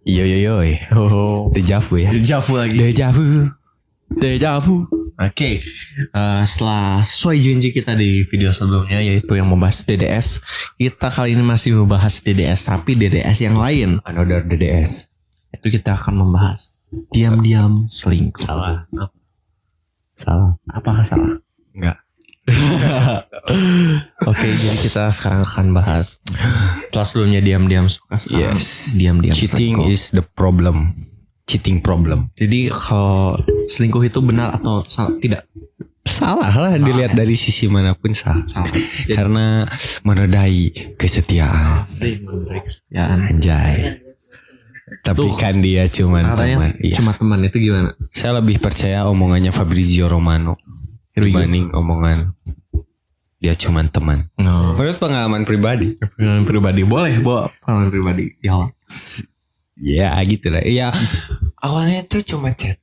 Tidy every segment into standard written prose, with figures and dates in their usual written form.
Yo yo yo. Oh, Dejavu ya. Dejavu lagi. Dejavu. Oke. Setelah sesuai janji kita di video sebelumnya, yaitu yang membahas DDS, kita kali ini masih membahas DDS, tapi DDS yang lain. Another DDS. Itu kita akan membahas diam-diam selingkuh. Salah. Apakah salah? Enggak. Oke, jadi kita sekarang akan bahas. Setelah sebelumnya diam-diam suka, sekarang diam-diam Cheating selingkuh. is the problem. Cheating problem. Jadi kalau selingkuh itu benar atau salah? Tidak. Salah lah, dilihat dari sisi manapun salah. Jadi, Karena menodai kesetiaan. sih menurut kesetiaan. Anjay. Tapi Tuh. kan dia cuma teman. Katanya Iya. cuma teman, itu gimana? Saya lebih percaya omongannya Fabrizio Romano dibanding omongan dia cuma teman. No. Menurut pengalaman pribadi. Pengalaman pribadi boleh bawa pengalaman pribadi di awal. Ya gitu lah. Ya awalnya tuh cuma chat.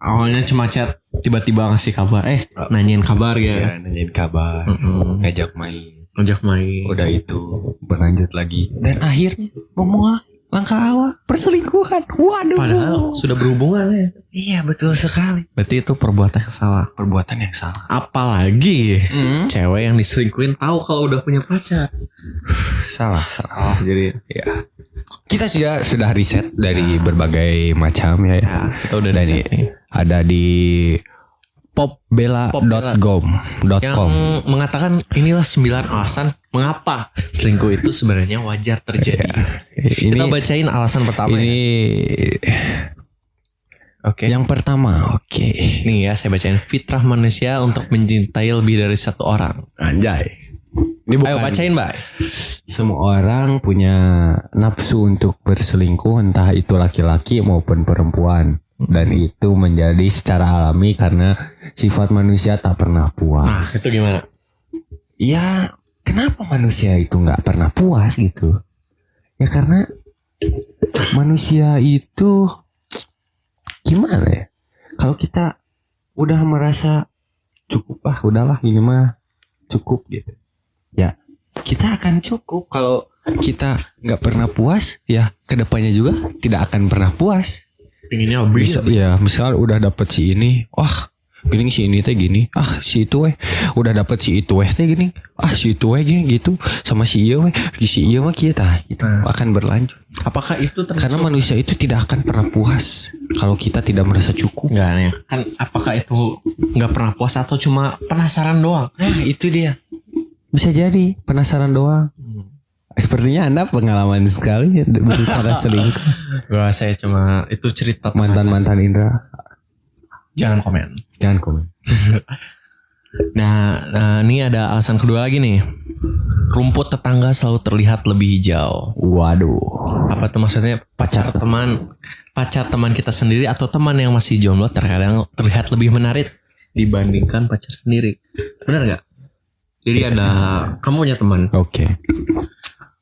Awalnya cuma chat, tiba-tiba ngasih kabar, nanyain kabar ya. Nanyain kabar, ngajak main. Ngajak main. Udah itu berlanjut lagi. Dan akhirnya memulai langkah awal perselingkuhan. Waduh. Padahal sudah berhubungan ya. Iya betul sekali. Berarti itu perbuatan yang salah. Perbuatan yang salah. Apalagi cewek yang diselingkuhin tahu kalau udah punya pacar. Salah. Jadi Ya. Kita sudah riset dari berbagai macam ya. kita udah Dari riset nih. ada di popbella.com. Yang mengatakan inilah 9 alasan mengapa selingkuh itu sebenarnya wajar terjadi. Ini Kita bacain alasan pertama ini Oke. yang pertama. Oke. Nih ya, saya bacain. Fitrah manusia untuk mencintai lebih dari satu orang. Anjay. Ini bukan. Ayo bacain, Mbak. Semua orang punya nafsu untuk berselingkuh, entah itu laki-laki maupun perempuan. Dan itu menjadi secara alami karena sifat manusia tak pernah Nah, puas. itu gimana? Ya, kenapa manusia itu nggak pernah puas gitu? Ya karena manusia itu gimana ya? Kalau kita udah merasa cukup udahlah ini mah cukup gitu. Ya, kita akan cukup. Kalau kita nggak pernah puas, ya kedepannya juga tidak akan pernah puas. Pinginnya lebih. Misal udah dapet si ini, wah gini si ini teh gini, si itu udah dapet si itu teh gini, si itu gini gitu, sama si iya mah kita itu akan berlanjut. Apakah itu termasuk? Karena manusia itu tidak akan pernah puas kalau kita tidak merasa cukup. Enggak nih. Kan apakah itu nggak pernah puas atau cuma penasaran doang? Nah itu dia. Bisa jadi penasaran doang. Sepertinya Anda pengalaman sekali berbicara selingkuh. Gua saya cuma itu cerita Mantan Indra. Jangan komen. Jangan komen. Nah, ini ada alasan kedua lagi nih. Rumput tetangga selalu terlihat lebih hijau. Waduh. Apa tuh maksudnya? Pacar teman kita sendiri atau teman yang masih jomblo terkadang terlihat lebih menarik dibandingkan pacar sendiri. Benar nggak? Jadi kamu punya teman. Oke.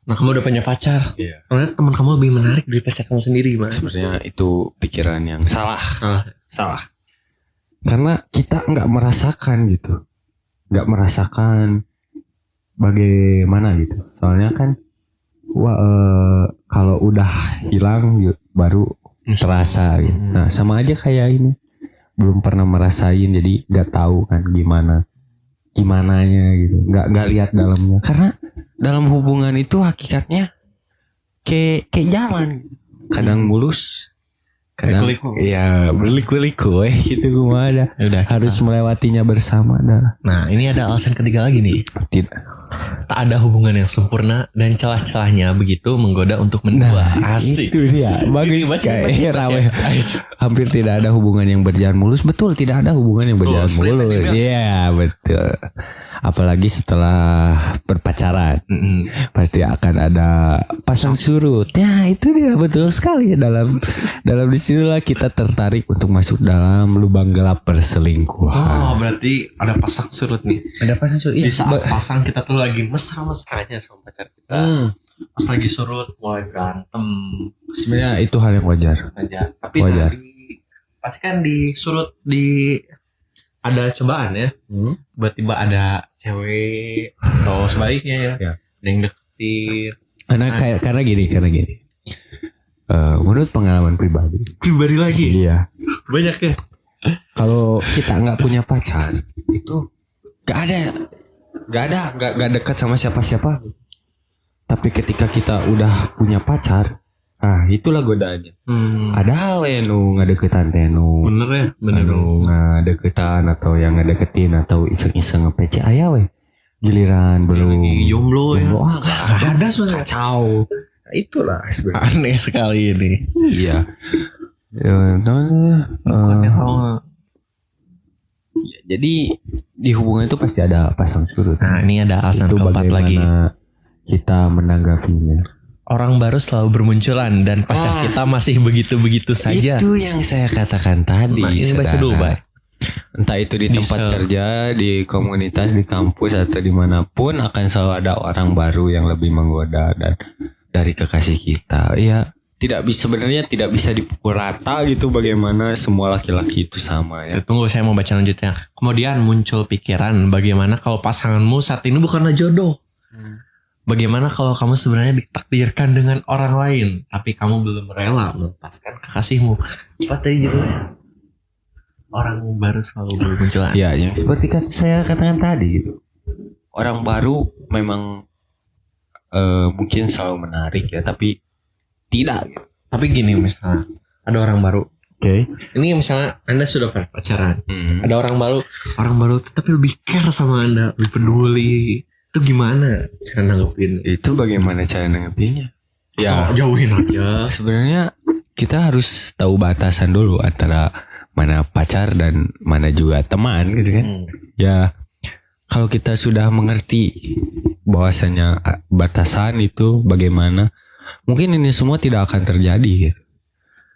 Nah, kamu udah punya pacar. Iya. Karena teman kamu lebih menarik dari pacar kamu sendiri, gimana? Sebenarnya itu pikiran yang salah. Salah. Karena kita nggak merasakan gitu, nggak merasakan bagaimana gitu. Soalnya kan, kalau udah hilang baru terasa gitu. Nah sama aja kayak ini, belum pernah merasain jadi nggak tahu kan gimananya gitu, nggak lihat dalamnya. Karena dalam hubungan itu hakikatnya kayak jalan, kadang mulus. Kadang iya berliku-liku itu gue ada. Udah, harus melewatinya bersama dah. Nah, ini ada alasan ketiga lagi nih. Tidak. Tak ada hubungan yang sempurna dan celah-celahnya begitu menggoda untuk mendua. Asik. Itu dia. Bagus. Kayak rawe. Hampir tidak ada hubungan yang berjalan mulus. Betul, tidak ada hubungan yang berjalan mulus. Iya, betul. Apalagi setelah berpacaran, pasti akan ada pasang surut. Ya itu dia, betul sekali. Dalam disinilah kita tertarik untuk masuk dalam lubang gelap perselingkuhan. Oh, berarti ada pasang surut nih. Ada pasang surut. Di saat pasang kita tuh lagi mesra-mesranya sama pacar kita. Pas lagi surut mulai berantem. Sebenarnya itu hal yang wajar. Tapi wajar. Pasti kan di surut ada cobaan ya. Tiba-tiba ada cewek atau sebaliknya ya. Ada yang deketin. Karena gini. menurut pengalaman pribadi. Pribadi lagi. Iya. Banyak ya. Kalau kita nggak punya pacar itu nggak dekat sama siapa-siapa. Tapi ketika kita udah punya pacar, itulah godaannya. Ada we nu ngadeketan teh nu. Bener ya, bener. Anu ngadeketan atau yang ngadeketin atau iseng-iseng nge-PC aya we. Giliran belum jomblo ya. Gak ada sebenarnya. Kacau. Nah, itulah sebenarnya. Aneh sekali ini. Iya. Jadi di hubungan itu pasti ada pasang surut. Nah, ini ada alasan itu keempat lagi. Kita menanggapinya. Orang baru selalu bermunculan dan pacar kita masih begitu-begitu saja. Itu yang saya katakan tadi. Nah, ini baca dulu, Bay. Entah itu di tempat kerja, di komunitas, di kampus atau dimanapun akan selalu ada orang baru yang lebih menggoda dan dari kekasih kita. Ya, sebenarnya tidak bisa dipukul rata gitu bagaimana semua laki-laki itu sama ya. Tunggu, saya mau baca lanjutnya. Kemudian muncul pikiran bagaimana kalau pasanganmu saat ini bukanlah jodoh. Bagaimana kalau kamu sebenarnya ditakdirkan dengan orang lain, tapi kamu belum rela melepaskan kekasihmu. Apa tadi judulnya? Orang baru selalu bermunculan. Ya, yang seperti saya katakan tadi gitu. Orang baru memang mungkin selalu menarik ya, tapi tidak. Gitu. Tapi gini misalnya, ada orang baru. Oke. Ini misalnya Anda sudah pacaran, ada orang baru tetapi lebih care sama Anda, lebih peduli. Itu gimana cara nanggepin? Itu bagaimana cara nanggepinnya? Ya, jauhin aja. Sebenarnya kita harus tahu batasan dulu antara mana pacar dan mana juga teman gitu kan. Ya, kalau kita sudah mengerti bahwasanya batasan itu bagaimana, mungkin ini semua tidak akan terjadi gitu.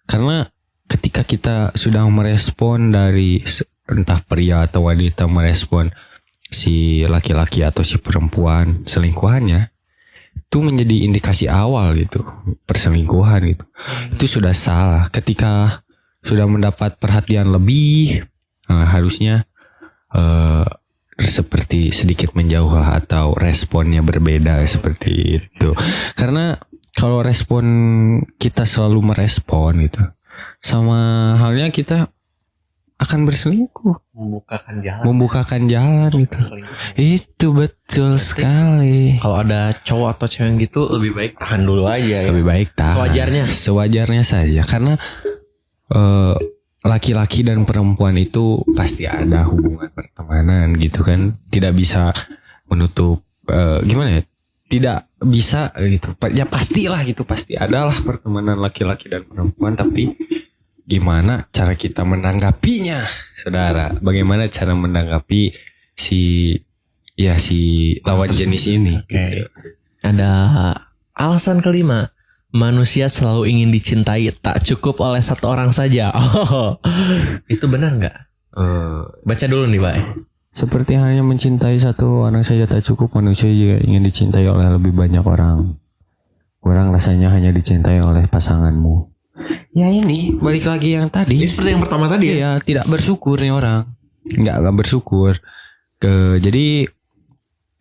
Karena ketika kita sudah merespon dari entah pria atau wanita merespon si laki-laki atau si perempuan selingkuhannya, itu menjadi indikasi awal gitu perselingkuhan gitu. Itu sudah salah. Ketika sudah mendapat perhatian lebih, harusnya seperti sedikit menjauh atau responnya berbeda seperti itu. Karena kalau respon kita selalu merespon gitu, sama halnya kita akan berselingkuh, membukakan jalan gitu. Itu betul sekali. Kalau ada cowok atau cewek yang gitu, lebih baik tahan dulu aja. Lebih baik tahan. Sewajarnya saja. Karena laki-laki dan perempuan itu pasti ada hubungan pertemanan gitu kan. Tidak bisa menutup gimana ya? Tidak bisa gitu. Ya pastilah gitu, pasti adalah pertemanan laki-laki dan perempuan, tapi gimana cara kita menanggapinya, saudara? Bagaimana cara menanggapi si lawan jenis ini? Okay. Ada alasan kelima. Manusia selalu ingin dicintai, tak cukup oleh satu orang saja. Itu benar nggak? Baca dulu nih, Pak. Seperti hanya mencintai satu orang saja tak cukup, manusia juga ingin dicintai oleh lebih banyak orang. Kurang rasanya hanya dicintai oleh pasanganmu. Ya ini balik lagi yang tadi. Ini seperti yang pertama tadi ya. Iya, tidak bersyukur nih orang. Enggak bersyukur. Jadi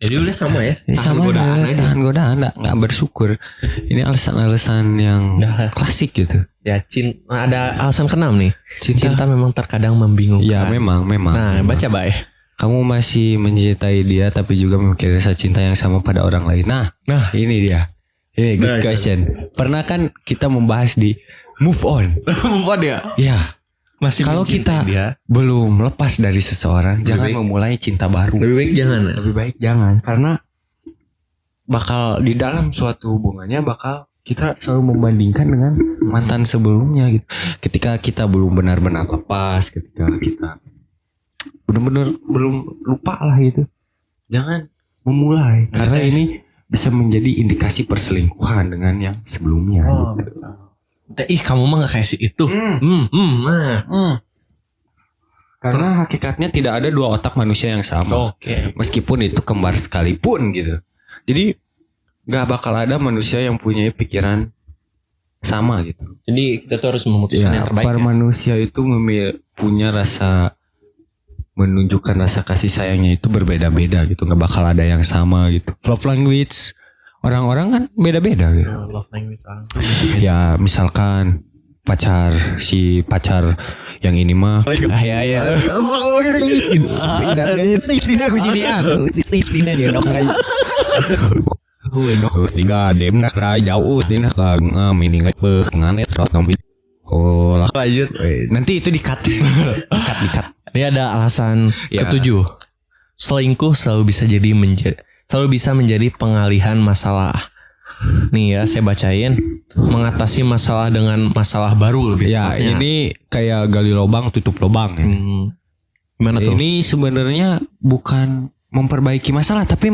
udah sama ya. Sama tahan godaan, enggak bersyukur. Ini alasan-alasan yang klasik gitu. Ya, ada alasan keenam nih. Cinta memang terkadang membingungkan. Ya, memang. Nah, baca, Bay. Kamu masih mencintai dia tapi juga memiliki rasa cinta yang sama pada orang lain. Nah, ini dia. Ini good question. Pernah kan kita membahas di move on. Move on ya? Ya. Masih kalau kita belum lepas dari seseorang, jangan memulai cinta baru. Lebih baik jangan. Karena bakal di dalam suatu hubungannya kita selalu membandingkan dengan mantan sebelumnya gitu. Ketika kita belum benar-benar lepas, ketika kita benar-benar belum lupa lah gitu, jangan memulai. Karena ini bisa menjadi indikasi perselingkuhan dengan yang sebelumnya gitu. Kamu mah gak kayak si itu. Karena hakikatnya tidak ada dua otak manusia yang sama. Meskipun itu kembar sekalipun gitu. Jadi gak bakal ada manusia yang punya pikiran sama gitu. Jadi kita tuh harus memutuskan yang terbaik. Manusia itu punya rasa, menunjukkan rasa kasih sayangnya itu berbeda-beda gitu. Gak bakal ada yang sama gitu. Love language orang-orang kan beda-beda gitu. Love language orang. Ya misalkan si pacar yang ini mah ya tidak tiga dem nak jauh tidak ini nganet oh lah Lanjut. nanti itu dikat. Ini ada alasan Ya. ketujuh. Selingkuh selalu bisa menjadi pengalihan masalah. Nih ya, saya bacain. Mengatasi masalah dengan masalah baru lebih Ya tepatnya. ini kayak gali lubang tutup lubang ya. Gimana tuh? Ini sebenarnya bukan memperbaiki masalah tapi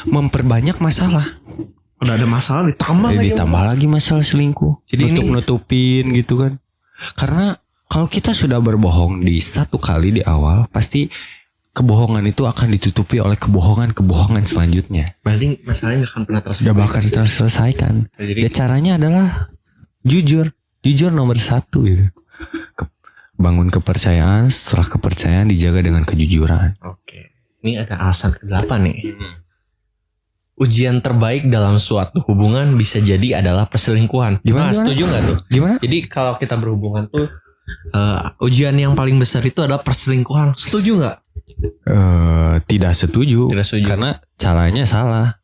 memperbanyak masalah. Udah ada masalah ditambah lagi. Ditambah lagi masalah selingkuh. Jadi ini- nutupin gitu kan. Karena kalau kita sudah berbohong di satu kali di awal, pasti kebohongan itu akan ditutupi oleh kebohongan selanjutnya. Berarti masalahnya gak akan pernah terselesai. Gak bakal terselesaikan. Jadi Ya caranya adalah jujur nomor 1 gitu. Bangun kepercayaan, setelah kepercayaan dijaga dengan kejujuran. oke. Ini ada alasan ke-8 nih. Ujian terbaik dalam suatu hubungan bisa jadi adalah perselingkuhan. Gimana? Setuju gak tuh? Gimana? Jadi kalau kita berhubungan tuh ujian yang paling besar itu adalah perselingkuhan. Setuju nggak? Tidak setuju. Tidak setuju. Karena caranya salah.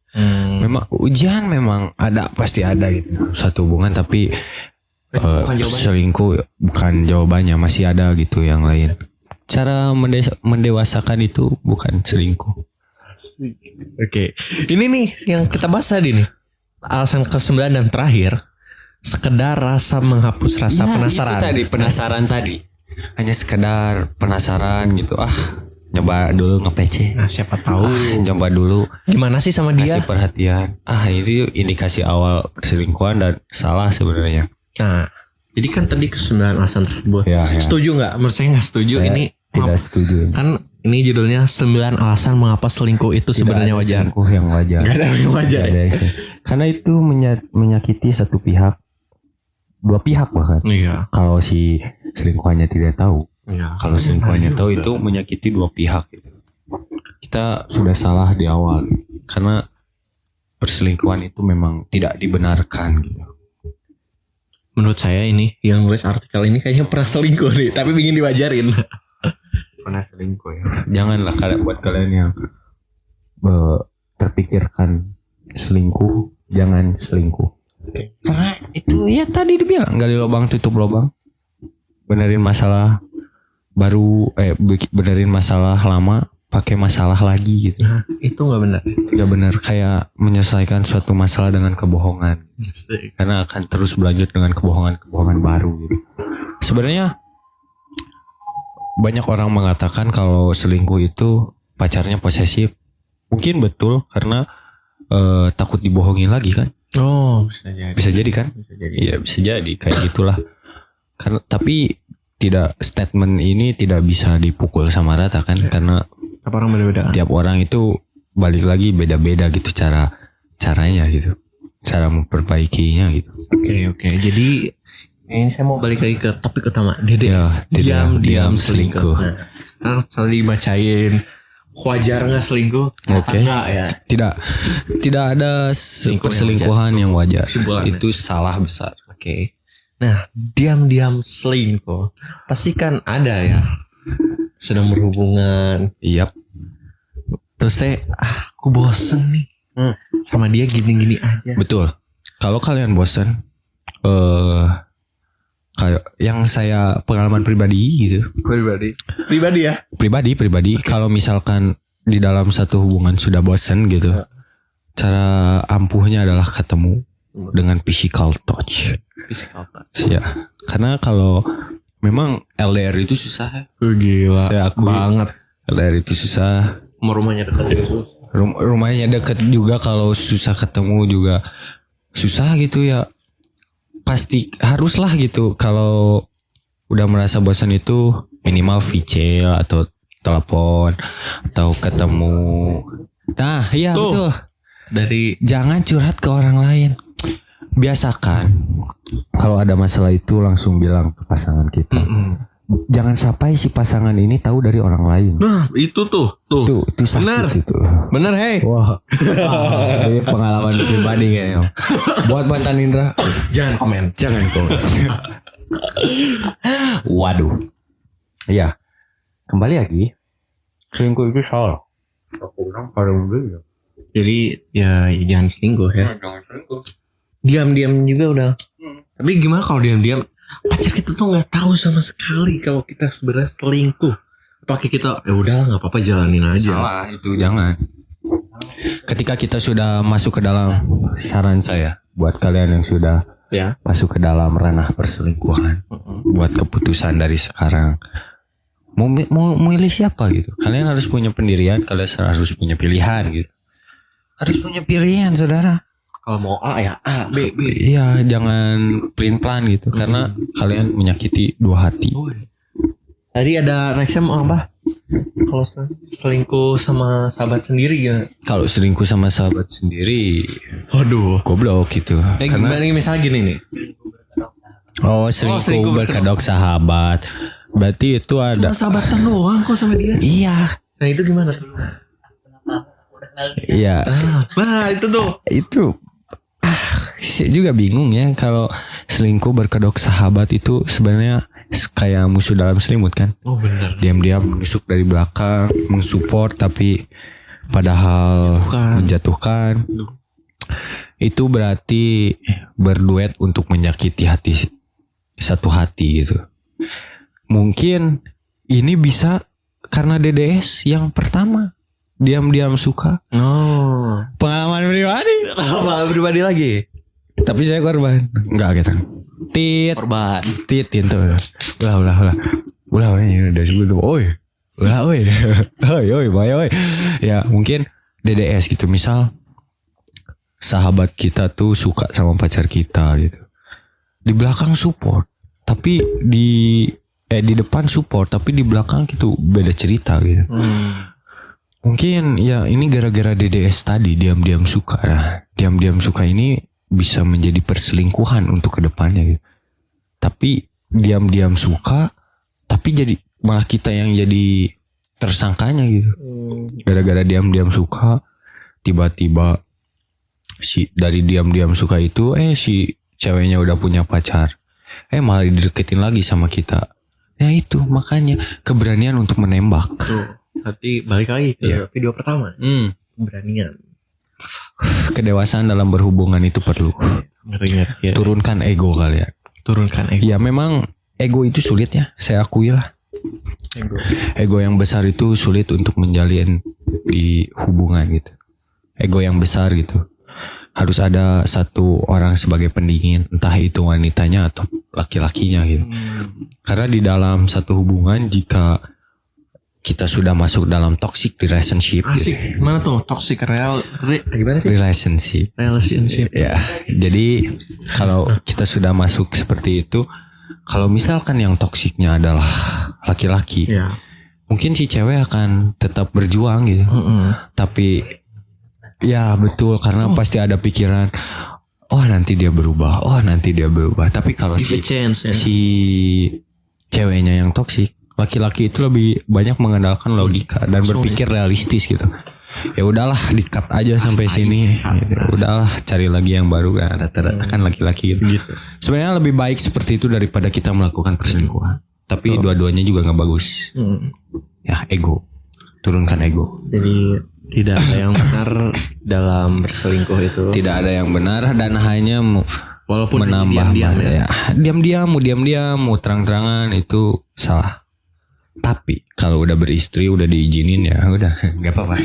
Memang ujian memang ada, pasti ada gitu satu hubungan, tapi Bukan jawabannya. selingkuh bukan jawabannya, masih ada gitu yang lain. Cara mendewasakan itu bukan selingkuh. Oke. Ini nih yang kita bahas tadi nih. Alasan ke-9 dan terakhir, sekedar rasa menghapus rasa penasaran. Itu tadi penasaran tadi. Hanya sekedar penasaran gitu. Nyoba dulu nge-PC. Nah, siapa tahu Nyoba dulu gimana sih sama dia? kasih perhatian. Ini indikasi awal perselingkuhan dan salah sebenarnya. Nah, jadi kan tadi ke-9 alasan tersebut. Ya. Setuju nggak? Menurut saya nggak setuju. Saya Ini tidak setuju. kan ini judulnya 9 alasan mengapa selingkuh itu sebenarnya Tidak ada wajar. selingkuh yang wajar. Gak ada yang wajar. Tidak ada yang karena itu menyakiti satu pihak, dua pihak bahkan. Iya. Kalau si selingkuhannya tidak tahu, Iya. kalau selingkuhannya tahu itu menyakiti dua pihak. Gitu. Kita sudah salah di awal karena perselingkuhan itu memang tidak dibenarkan. Gitu. Menurut saya ini yang nulis artikel ini kayaknya pernah selingkuh nih, tapi ingin diwajarin. Pernah selingkuh ya? Janganlah buat kalian yang terpikirkan selingkuh, jangan selingkuh. Karena itu ya tadi dibilang gali lubang tutup lubang. Benerin masalah baru, benerin masalah lama pakai masalah lagi gitu. Nah, itu nggak benar. Tidak benar, kayak menyelesaikan suatu masalah dengan kebohongan. Karena akan terus berlanjut dengan kebohongan baru gitu. Sebenarnya banyak orang mengatakan kalau selingkuh itu pacarnya posesif. Mungkin betul karena takut dibohongin lagi kan. Oh, bisa jadi. Bisa jadi kan? Bisa jadi. Iya bisa jadi kayak gitulah. Karena tapi statement ini tidak bisa dipukul sama rata kan, karena Apa orang beda-beda? tiap orang itu balik lagi beda-beda gitu caranya gitu, cara memperbaikinya gitu. Oke. Jadi ini saya mau balik lagi ke topik utama. Dede Ya, diam selingkuh. Nah, kan selalu dibacain wajar nggak selingkuh? Oke. Enggak ya. Tidak ada perselingkuhan yang wajar. Kesimpulannya. Itu salah besar. Oke. Nah, diam selingkuh pasti kan ada ya. Sedang berhubungan, Iya. terus aku bosen nih sama dia gini-gini aja. Betul. Kalau kalian bosan, kayak yang saya pengalaman pribadi gitu. Pribadi ya. Pribadi. Kalau misalkan di dalam satu hubungan sudah bosan gitu, cara ampuhnya adalah ketemu dengan physical touch. Physical touch. Ya, karena kalau memang LDR itu susah ya. Gila. Saya akui. Banget. LDR itu susah. Rumahnya dekat juga. Rumahnya deket juga, kalau susah ketemu juga susah gitu ya. Pasti haruslah gitu. Kalau udah merasa bosan itu minimal VC atau telepon atau ketemu. Nah, iya Tuh. betul. Dari Jangan curhat ke orang lain. Biasakan kalau ada masalah itu langsung bilang ke pasangan kita. jangan sampai si pasangan ini tahu dari orang lain. Nah, itu tuh. Itu sakit Benar. itu. Bener, hei. Wah, ini pengalaman pribadi kayaknya. Buat mantan Indra, Jangan komen. jangan komen. Waduh. Ya, kembali lagi. Selingkuh itu salah. Aku bilang pada mobil. Jadi ya jangan selingkuh ya. Jangan selingkuh. Diam-diam juga udah. Tapi gimana kalau diam-diam? Pacar kita tuh nggak tahu sama sekali kalau kita sebenarnya selingkuh. Pakai kita, ya udah nggak apa-apa jalanin aja. Salah itu jangan. Ketika kita sudah masuk ke dalam, saran saya buat kalian yang sudah Ya. masuk ke dalam ranah perselingkuhan, buat keputusan dari sekarang. Mau milih siapa gitu? Kalian harus punya pendirian, kalian harus punya pilihan gitu. Harus punya pilihan, saudara. Kalau mau A ya A, B. Iya, jangan plan gitu, karena kalian menyakiti dua hati. Tadi ada Rexem apa? Kalau selingkuh sama sahabat sendiri ya. Kalau selingkuh sama sahabat sendiri, Waduh. goblok gitu. Gimana nih misalnya gini nih. Selingkuh berkedok sahabat. Berarti itu ada. Cuma sahabatan doang kok sama dia. Iya. Nah itu gimana tuh? Iya. Nah itu tuh. Itu saya juga bingung ya kalau selingkuh berkedok sahabat itu sebenarnya kayak musuh dalam selimut kan. Oh benar. Diam-diam menusuk dari belakang, mensupport tapi padahal menjatuhkan. Itu berarti berduet untuk menyakiti hati satu hati gitu. Mungkin ini bisa karena DDS yang pertama diam-diam suka. Oh. Pengalaman pribadi. Apa pribadi lagi? Tapi saya korban. Enggak gitu. Korban. Itu. Ulah. Ini udah sebelum tuh. Oi. Oi. Ya mungkin DDS gitu. Misal sahabat kita tuh suka sama pacar kita gitu. Di belakang support. Tapi di depan support. Tapi di belakang gitu beda cerita gitu. Mungkin ya ini gara-gara DDS tadi diam-diam suka. Nah, diam-diam suka ini bisa menjadi perselingkuhan untuk kedepannya gitu. Tapi diam-diam suka, tapi jadi malah kita yang jadi tersangkanya gitu. Gara-gara diam-diam suka, tiba-tiba dari diam-diam suka itu, si ceweknya udah punya pacar, malah dideketin lagi sama kita. Ya itu makanya keberanian untuk menembak. Tapi balik lagi ke video pertama. Keberanian. Kedewasaan dalam berhubungan itu perlu. Ya. Turunkan ego kalian. Turunkan ego. Ya memang ego itu sulit ya, saya akui lah. Ego yang besar itu sulit untuk menjalin di hubungan gitu. Ego yang besar gitu. Harus ada satu orang sebagai pendingin, entah itu wanitanya atau laki-lakinya gitu. Karena di dalam satu hubungan jika kita sudah masuk dalam toxic relationship. Asik. Gitu. Mana tuh toxic gimana sih? Relationship. Ya. Jadi kalau kita sudah masuk seperti itu, kalau misalkan yang toksiknya adalah laki-laki, mungkin si cewek akan tetap berjuang gitu. Tapi ya betul karena pasti ada pikiran, nanti dia berubah. Tapi kalau si ceweknya yang toksik, laki-laki itu lebih banyak mengandalkan logika dan berpikir realistis gitu. Ya udahlah, di-cut aja sampai sini. Gitu. Udahlah, cari lagi yang baru kan. Rata-rata kan laki-laki gitu. Sebenarnya lebih baik seperti itu daripada kita melakukan perselingkuhan. Tapi dua-duanya juga nggak bagus. Ya ego, turunkan ego. Jadi tidak ada yang benar dalam berselingkuh itu. Tidak ada yang benar dan hanya walaupun menambah diam-diam, mau terang-terangan itu salah. Tapi kalau udah beristri, udah diizinin ya udah nggak apa-apa.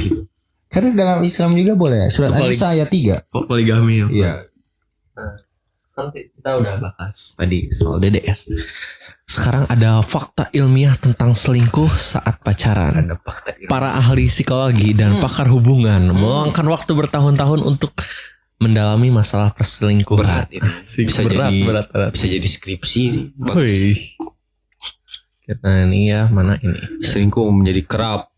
Karena dalam Islam juga boleh. Surat An-Nisa ayat 3. Poligami. Iya. Nanti kita udah bahas tadi soal DDS. Sekarang ada fakta ilmiah tentang selingkuh saat pacaran. Para ahli psikologi dan pakar hubungan meluangkan waktu bertahun-tahun untuk mendalami masalah perselingkuhan. Berat ini. Berat. Bisa jadi skripsi. Kita ini mana ini? Selingkuh menjadi kerap.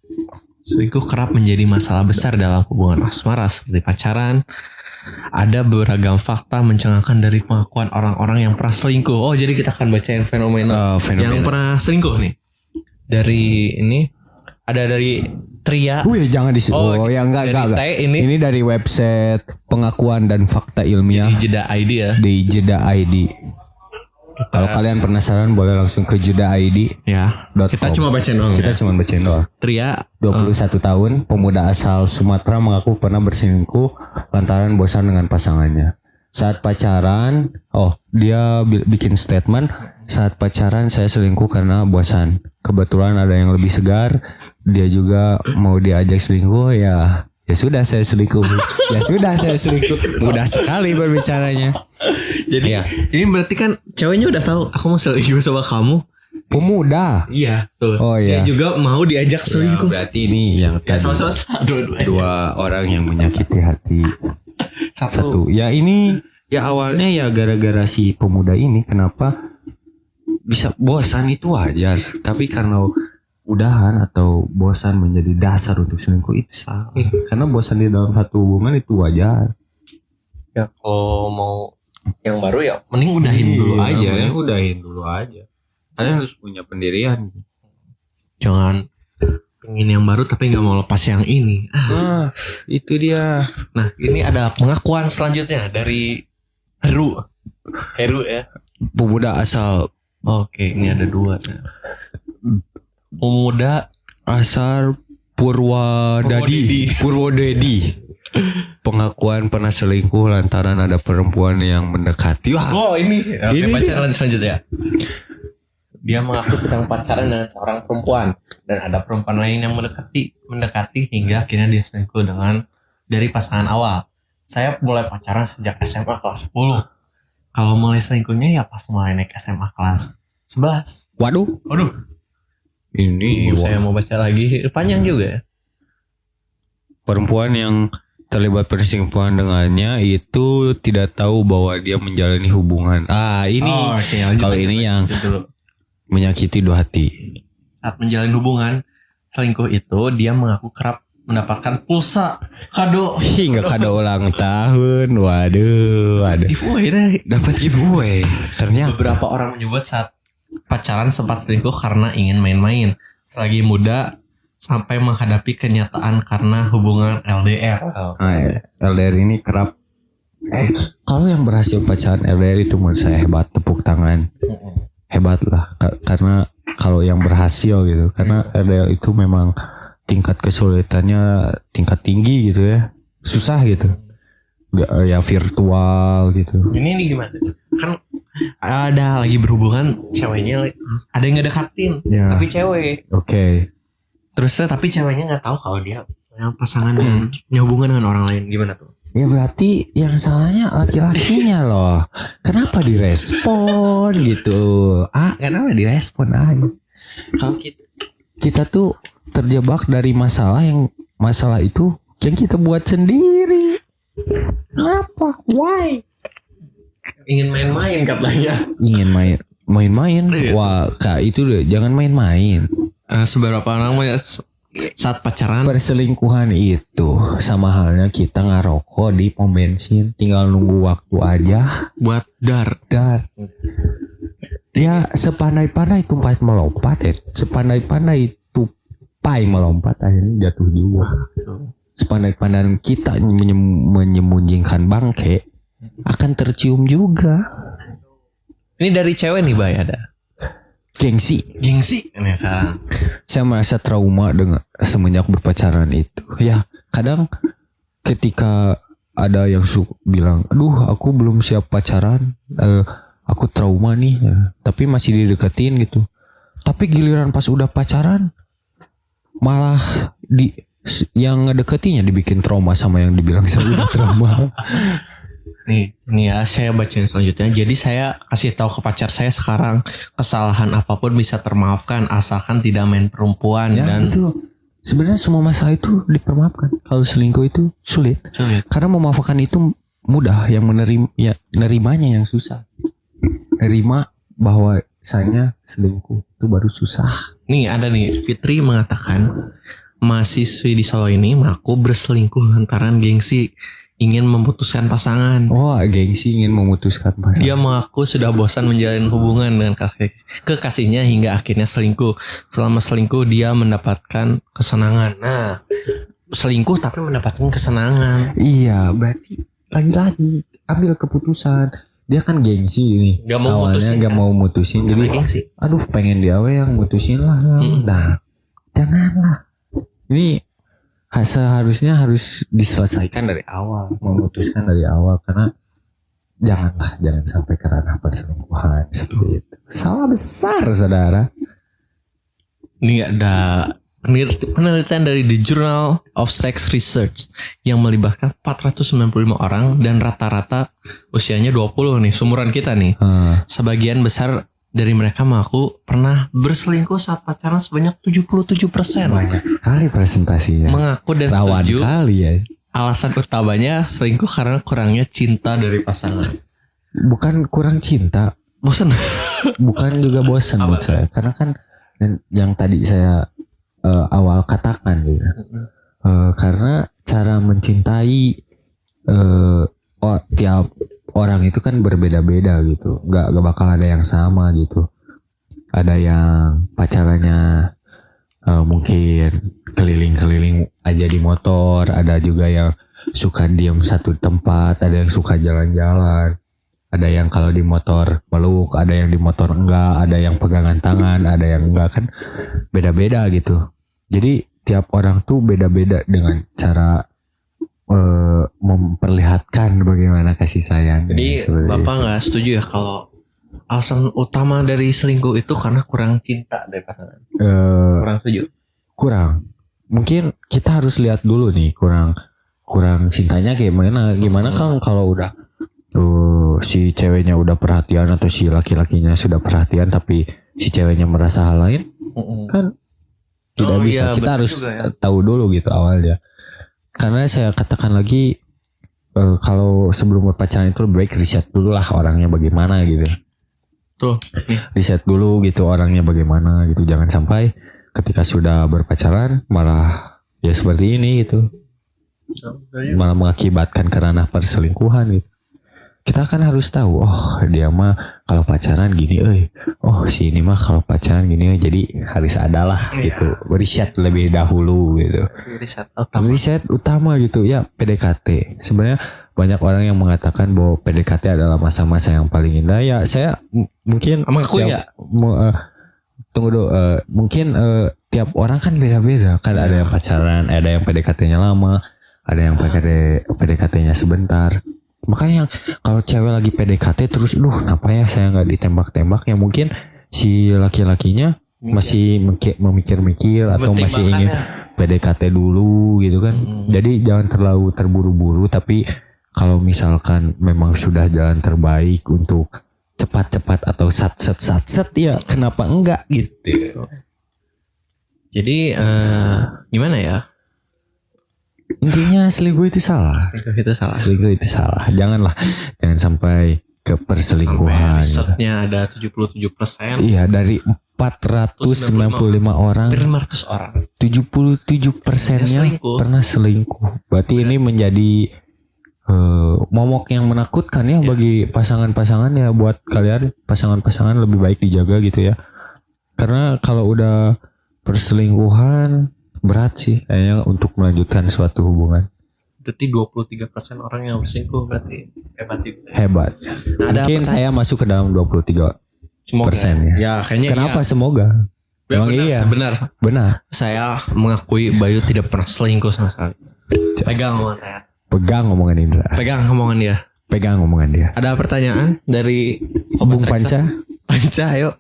Selingkuh kerap menjadi masalah besar dalam hubungan asmara seperti pacaran, ada beragam fakta mencengangkan dari pengakuan orang-orang yang pernah selingkuh. Oh, jadi kita akan bacain fenomena yang pernah selingkuh nih. Dari ini ada dari Tria. Wih, jangan disebut. Oh ya enggak. Ini dari website pengakuan dan fakta ilmiah di Jeda ID ya. Di Jeda ID. Kalau kalian penasaran boleh langsung ke Jeda ID ya. Kita cuma bacain doang. Kita cuma bacain doang. Tria 21 tahun, pemuda asal Sumatera mengaku pernah berselingkuh lantaran bosan dengan pasangannya. Saat pacaran, dia bikin statement, saat pacaran saya selingkuh karena bosan. Kebetulan ada yang lebih segar, dia juga mau diajak selingkuh, ya sudah saya selingkuh. Mudah sekali berbicaranya. Jadi ini berarti kan ceweknya udah tahu aku mau selingkuh sama kamu. Pemuda. Iya, tuh. Oh iya. Dia juga mau diajak selingkuh. Berarti ini yang tadi dua orang yang menyakiti hati. Satu. Ya ini awalnya ya gara-gara si pemuda ini kenapa bisa bosan itu wajar. Tapi karena udahan atau bosan menjadi dasar untuk selingkuh itu salah. Karena bosan di dalam satu hubungan itu wajar. Ya kalau mau yang baru ya mending udahin dulu aja ya. Udahin dulu aja. Kalian harus punya pendirian. Jangan pengen yang baru tapi nggak mau lepas yang ini. Itu dia. Nah ini ada pengakuan selanjutnya dari Heru ya. Pemuda asal. Oke, ini ada dua. Pemuda asal Purwodadi. Pengakuan pernah selingkuh lantaran ada perempuan yang mendekati. Ini pacaran selanjutnya. Dia mengaku sedang pacaran dengan seorang perempuan dan ada perempuan lain yang mendekati hingga akhirnya dia selingkuh dari pasangan awal. Saya mulai pacaran sejak SMA kelas 10. Kalau mulai selingkuhnya ya pas mulai naik SMA kelas 11. Waduh. Ini saya mau baca lagi, panjang juga ya. Perempuan yang terlibat perselingkuhan dengannya itu tidak tahu bahwa dia menjalani hubungan. Kalau ini yang menyakiti dua hati. Saat menjalin hubungan selingkuh itu, dia mengaku kerap mendapatkan pulsa kado hingga kado ulang tahun. Waduh. Giveaway deh. Dapat giveaway. Ternyata beberapa orang menyebut saat pacaran sempat selingkuh karena ingin main-main selagi muda sampai menghadapi kenyataan karena hubungan LDR. LDR ini kerap kalau yang berhasil pacaran LDR itu menurut saya hebat, tepuk tangan. Hebat lah karena kalau yang berhasil gitu, karena LDR itu memang tingkat kesulitannya tingkat tinggi gitu ya, susah gitu, ya virtual gitu. Ini gimana? Kan ada lagi berhubungan ceweknya, ada yang ngedekatin tapi cewek. Oke. Terus tapi ceweknya nggak tahu kalau dia pasangan yang hubungan dengan orang lain, gimana tuh? Ya berarti yang salahnya laki-lakinya loh. Kenapa direspon gitu? Kenapa direspon aja? Kalau kita tuh terjebak dari masalah itu yang kita buat sendiri. Kenapa? Why? Ingin main-main katanya. Ingin main-main. Wah, Kak, itu deh, jangan main-main. Seberapa lama ya saat pacaran? Perselingkuhan itu sama halnya kita ngerokok di pom bensin, tinggal nunggu waktu aja buat dar. Ya sepandai-pandai tupai melompat sepandai-pandai tupai melompat akhirnya jatuh juga. Sepandai-pandai kita menyembunyikan bangke akan tercium juga. Ini dari cewek nih, Bay, ada gengsi ini sekarang. Saya merasa trauma dengan semenjak berpacaran itu. Ya kadang ketika ada yang bilang, aduh aku belum siap pacaran, aku trauma nih, tapi masih dideketin gitu. Tapi giliran pas udah pacaran malah yang ngedeketinya dibikin trauma sama yang dibilang saya udah trauma. Nih ya, saya bacain selanjutnya. Jadi saya kasih tahu ke pacar saya sekarang, kesalahan apapun bisa termaafkan asalkan tidak main perempuan. Dan itu sebenarnya semua masalah itu dipermaafkan. Kalau selingkuh itu sulit. Karena memaafkan itu mudah, yang menerimanya yang susah. Nerima bahwa saya selingkuh itu baru susah. Nih ada nih, Fitri mengatakan mahasiswi di Solo ini mengaku berselingkuh lantaran gengsi, ingin memutuskan pasangan. Oh, gengsi ingin memutuskan pasangan. Dia mengaku sudah bosan menjalin hubungan dengan kekasihnya hingga akhirnya selingkuh. Selama selingkuh dia mendapatkan kesenangan. Nah, selingkuh tapi mendapatkan kesenangan. Iya, berarti lagi-lagi ambil keputusan. Dia kan gengsi nih. Gak mau awalnya mutusin, gak kan? mau mutusin. Jadi aduh pengen dia yang mutusin lah. Nah, janganlah. Ini seharusnya harus diselesaikan dari awal, memutuskan dari awal, karena jangan sampai ke ranah perselingkuhan seperti itu. Salah besar, saudara. Ini ada penelitian dari The Journal of Sex Research yang melibatkan 495 orang dan rata-rata usianya 20 nih, seumuran kita nih. Sebagian besar dari mereka mengaku pernah berselingkuh saat pacaran sebanyak 77%. Banyak sekali presentasinya. Mengaku dan rawan setuju kali ya. alasan utamanya selingkuh karena kurangnya cinta dari pasangan. Bukan kurang cinta, Bosan. bukan juga bosan buat saya. Karena kan yang tadi saya awal katakan gitu. Karena cara mencintai tiap orang itu kan berbeda-beda gitu. Gak bakal ada yang sama gitu. Ada yang pacarannya mungkin keliling-keliling aja di motor. Ada juga yang suka diam satu tempat. Ada yang suka jalan-jalan. Ada yang kalau di motor meluk, ada yang di motor enggak, ada yang pegangan tangan, ada yang enggak, kan beda-beda gitu. Jadi tiap orang tuh beda-beda dengan cara memperlihatkan bagaimana kasih sayang. Jadi Bapak nggak setuju ya kalau alasan utama dari selingkuh itu karena kurang cinta dari pasangan? Kurang setuju? Kurang. Mungkin kita harus lihat dulu nih kurang cintanya gimana kan kalau udah si ceweknya udah perhatian atau si laki-lakinya sudah perhatian tapi si ceweknya merasa hal lain, kan tidak bisa. Kita harus tahu dulu gitu awalnya. Karena saya katakan lagi kalau sebelum berpacaran itu lebih baik riset dulu lah orangnya bagaimana gitu. Tuh. Riset dulu gitu orangnya bagaimana gitu. Jangan sampai ketika sudah berpacaran malah ya seperti ini gitu. Malah mengakibatkan ke ranah perselingkuhan gitu. Kita kan harus tahu, oh dia mah kalau pacaran gini, oh si ini mah kalau pacaran gini, jadi harus adalah gitu. Riset lebih dahulu gitu. Riset utama gitu ya. PDKT. Sebenarnya banyak orang yang mengatakan bahwa PDKT adalah masa-masa yang paling indah. Ya saya mungkin mengakui ya, tunggu dulu. Mungkin tiap orang kan beda-beda. Kan ada yang pacaran, ada yang PDKT-nya lama, ada yang PDKT-nya sebentar. Makanya kalau cewek lagi PDKT terus, kenapa ya saya nggak ditembak-tembak? Ya mungkin si laki-lakinya masih memikir-mikir atau masih ingin PDKT dulu gitu kan. Jadi jangan terlalu terburu-buru. Tapi kalau misalkan memang sudah jalan terbaik untuk cepat-cepat atau sat-set ya kenapa enggak gitu. Jadi gimana ya? Intinya selingkuh itu salah. Selingkuh itu salah. Jangan sampai ke perselingkuhan. Risetnya ada 77%. Iya, dari 495 orang. 500 orang. 77%-nya pernah selingkuh. Berarti ini menjadi momok yang menakutkan ya bagi pasangan-pasangan ya. Buat kalian pasangan-pasangan lebih baik dijaga gitu ya. Karena kalau udah perselingkuhan berat sih kayaknya untuk melanjutkan suatu hubungan. Berarti 23% orang yang berselingkuh berarti hebat. Mungkin saya masuk ke dalam 23%. Semoga ya kayaknya. Kenapa semoga? Memang iya. Benar. Saya mengakui Bayu tidak pernah selingkuh sama sekali. Pegang omongan saya. Pegang omongan Indra. Pegang omongan dia. Pegang omongan dia. Ada pertanyaan dari Bung Panca? Panca, ayo.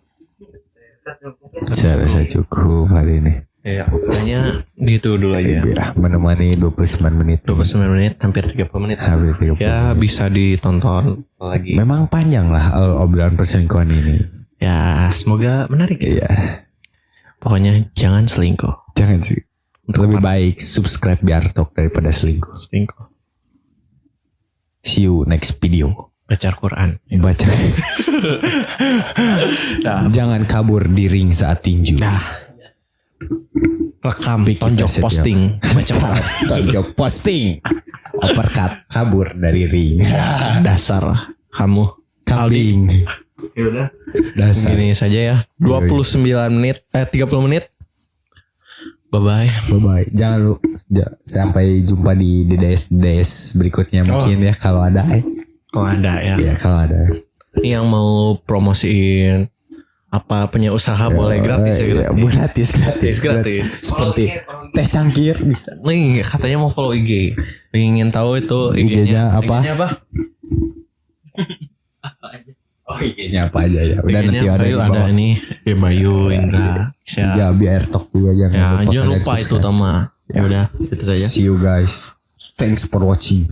Saya rasa cukup hari ini. Ya, pokoknya gitu dulu aja. Ya, menemani 29 menit. 29 menit, hampir 30 menit. Hampir 30 ya, menit. Bisa ditonton lagi. Memang panjang lah obrolan perselingkuhan ini. Ya, semoga menarik. Iya. Pokoknya jangan selingkuh. Jangan sih. Lebih baik subscribe Biartok daripada selingkuh. See you next video. Baca Quran. Baca. Jangan kabur di ring saat tinju. Nah. rekam, Bikin tonjok, preset, posting, macam tonjok posting, uppercut, kabur dari ring. dasar kamu. Kambing. Ya udah. Dasar. Gini saja ya. 29 menit 30 menit. Bye bye. Jangan lupa sampai jumpa di DDS berikutnya mungkin ya kalau ada. Kalau ada ya. Ya kalau ada. Yang mau promosiin apa punya usaha boleh gratis ya. Gratis. Seperti teh cangkir bisa. Nih katanya mau follow IG. Ingin tahu itu IG-nya apa? IG-nya apa? Oh IG-nya apa aja ya. Udah IG-nya nanti ada di Bayu, bawah. ada ini Bayu Indra. Ya biar talk juga Ya, jangan kalian lupa itu subscribe. Tama. Ya udah, itu saja. See you guys. Thanks for watching.